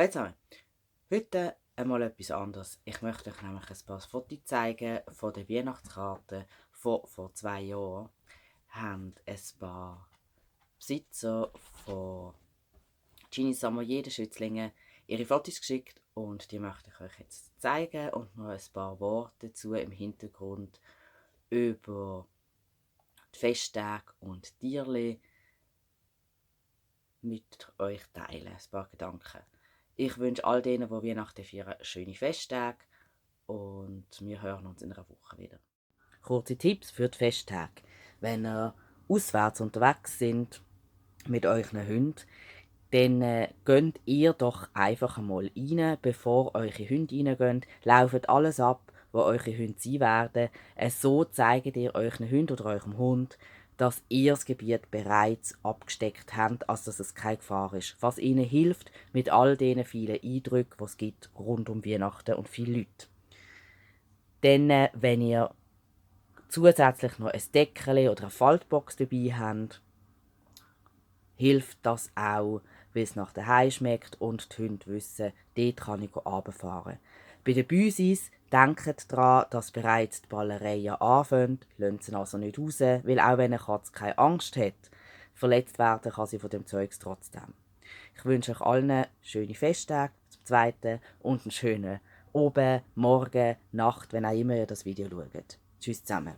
Hallo zusammen. Heute einmal etwas anderes. Ich möchte euch nämlich ein paar Fotos zeigen von der Weihnachtskarte von vor 2 Jahren. Haben ein paar Besitzer von Genie Sommer den Schützlingen ihre Fotos geschickt und die möchte ich euch jetzt zeigen und noch ein paar Worte dazu im Hintergrund über die Festtage und Tierli mit euch teilen. Ein paar Gedanken. Ich wünsche all denen, die Weihnachten feiern, schöne Festtage und wir hören uns in einer Woche wieder. Kurze Tipps für die Festtage. Wenn ihr auswärts unterwegs sind mit euren Hunden, dann geht ihr doch einfach einmal rein, bevor eure Hunde reingehen. Lauft alles ab, wo eure Hunde sein werden. So zeigt ihr euren Hund oder eurem Hund, dass ihr das Gebiet bereits abgesteckt habt, also dass es keine Gefahr ist. Was ihnen hilft mit all den vielen Eindrücken, die es gibt rund um Weihnachten und viele Leute. Dann, wenn ihr zusätzlich noch ein Deckel oder eine Faltbox dabei habt, hilft das auch, weil es nach daheim schmeckt und die Hunde wissen, dort kann ich runterfahren. Bei den Büsis denkt daran, dass bereits die Ballereien anfangen, lasst sie also nicht raus, weil auch wenn eine Katze keine Angst hat, verletzt werden kann sie von dem Zeugs trotzdem. Ich wünsche euch allen schöne Festtage zum Zweiten und einen schönen Abend, Morgen, Nacht, wenn auch immer ihr das Video schaut. Tschüss zusammen.